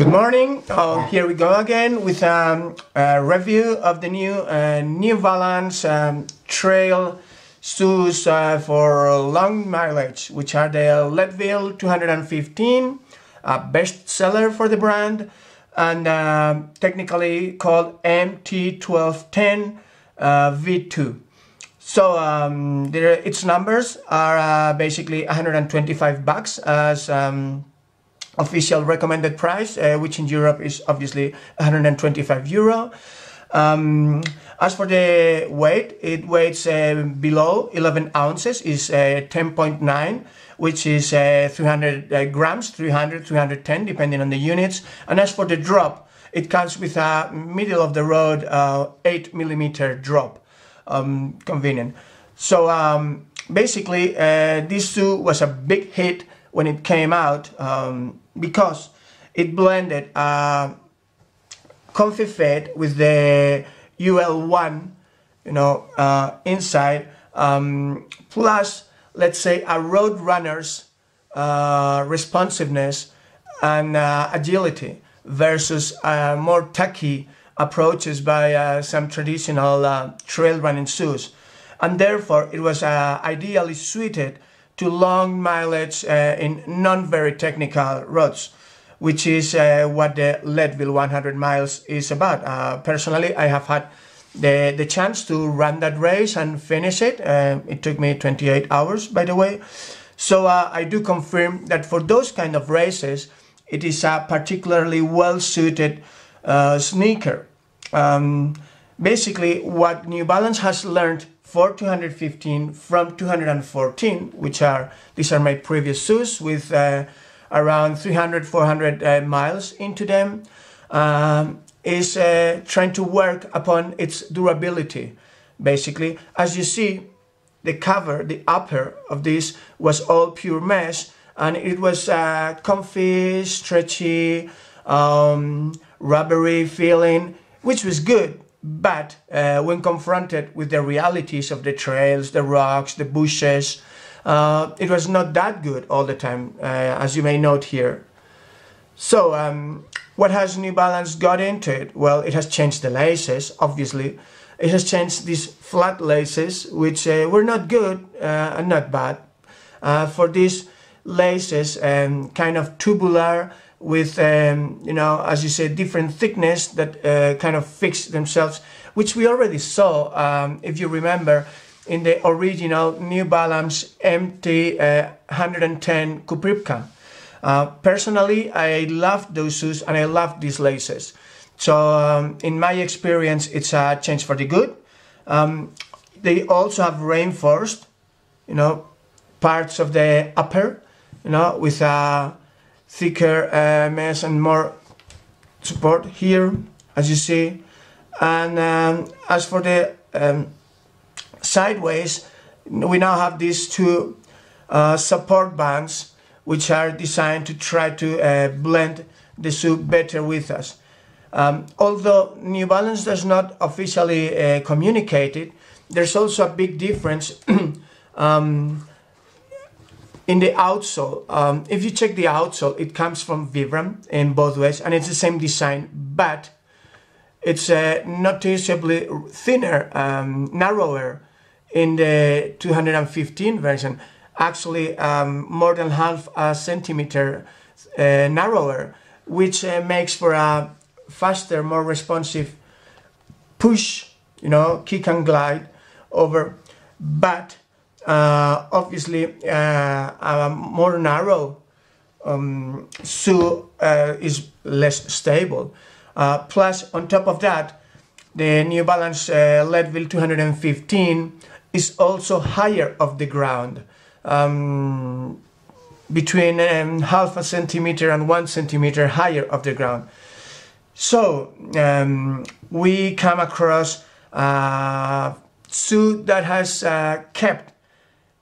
Good morning. Here we go again with a review of the New Balance trail shoes for long mileage, which are the Leadville 215, a bestseller for the brand, and technically called MT1210v2. So its numbers are basically $125 as official recommended price, which in Europe is obviously 125 euro. As for the weight, it weighs below 11 ounces, is 10.9, which is 300 grams, 310, depending on the units. And as for the drop, it comes with a middle of the road 8mm drop, convenient. So basically, this shoe was a big hit when it came out, because it blended comfy fit with the UL1, inside, plus, let's say, a road runner's responsiveness and agility versus more tacky approaches by some traditional trail running shoes. And therefore, it was ideally suited to long mileage in non-very technical roads, which is what the Leadville 100 miles is about. Personally, I have had the chance to run that race and finish it. It took me 28 hours, by the way. So I do confirm that for those kind of races, it is a particularly well-suited sneaker. Basically, what New Balance has learned for 215 from 214, these are my previous shoes with around 300-400 miles into them, is trying to work upon its durability. Basically, as you see, the cover, the upper of this was all pure mesh, and it was comfy, stretchy, rubbery feeling, which was good. But when confronted with the realities of the trails, the rocks, the bushes, it was not that good all the time, as you may note here. So what has New Balance got into it? Well, it has changed the laces, obviously. It has changed these flat laces, which were not good and not bad. For these laces, kind of tubular, with, as you say, different thickness that kind of fix themselves, which we already saw, if you remember, in the original New Balance MT1210 Kupripka. Personally, I love those shoes and I love these laces. So in my experience, it's a change for the good. They also have reinforced, parts of the upper, with a thicker mesh and more support here, as you see. And as for the sideways, we now have these two support bands, which are designed to try to blend the shoe better with us. Although New Balance does not officially communicate it, there's also a big difference in the outsole. If you check the outsole, it comes from Vibram in both ways, and it's the same design, but it's noticeably thinner, narrower in the 215 version. Actually, more than half a centimeter narrower, which makes for a faster, more responsive push, kick and glide over. But obviously, a more narrow shoe is less stable. Plus, on top of that, the New Balance Leadville 215 is also higher off the ground, between half a centimeter and 1 centimeter higher off the ground. So we come across a shoe that has kept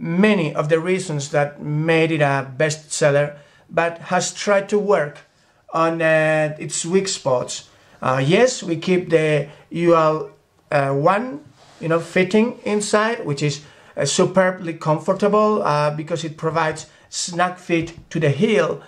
many of the reasons that made it a bestseller, but has tried to work on its weak spots. Yes, we keep the UL1, fitting inside, which is superbly comfortable because it provides snug fit to the heel,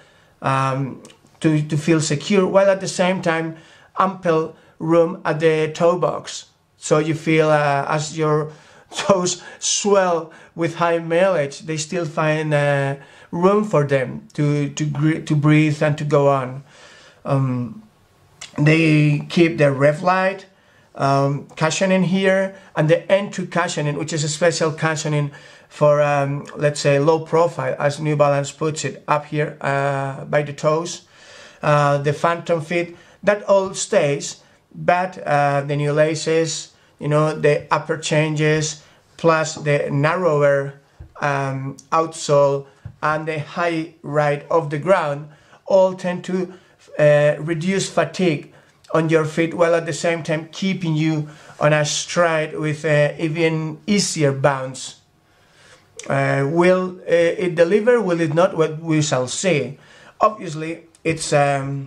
to feel secure, while at the same time ample room at the toe box. So you feel as your toes swell with high mileage, they still find room for them to breathe and to go on. They keep the rev light cushioning here, and the N2 cushioning, which is a special cushioning for let's say low profile, as New Balance puts it, up here by the toes. The Phantom Fit, that all stays, but the new laces, you know, the upper changes, plus the narrower outsole and the high ride of the ground, all tend to reduce fatigue on your feet, while at the same time keeping you on a stride with even easier bounce. Will it deliver? Will it not? What we shall see. Obviously, it's a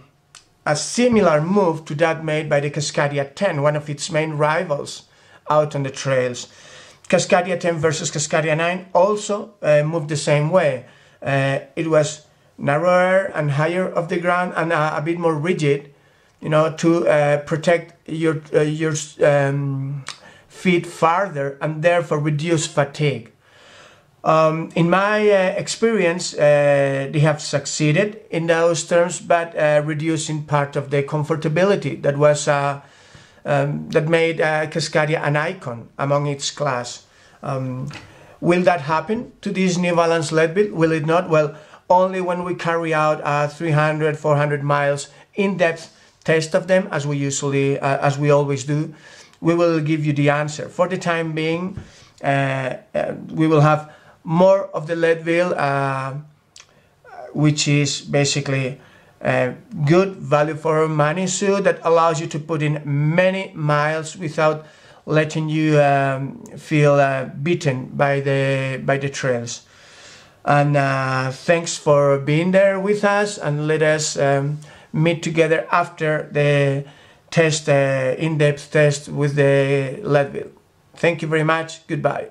similar move to that made by the Cascadia 10, one of its main rivals out on the trails. Cascadia 10 versus Cascadia 9 also moved the same way. It was narrower and higher off the ground and a bit more rigid, you know, to protect your feet farther and therefore reduce fatigue. In my experience, they have succeeded in those terms, but reducing part of the comfortability that was that made Cascadia an icon among its class. Will that happen to this New Balance Leadville? Will it not? Well, only when we carry out a 300, 400 miles in-depth test of them, as we always do, we will give you the answer. For the time being, we will have more of the Leadville, which is basically a good value for money shoe that allows you to put in many miles without letting you feel beaten by the trails. And thanks for being there with us, and let us meet together after the test, in-depth test with the Leadville. Thank you very much. Goodbye.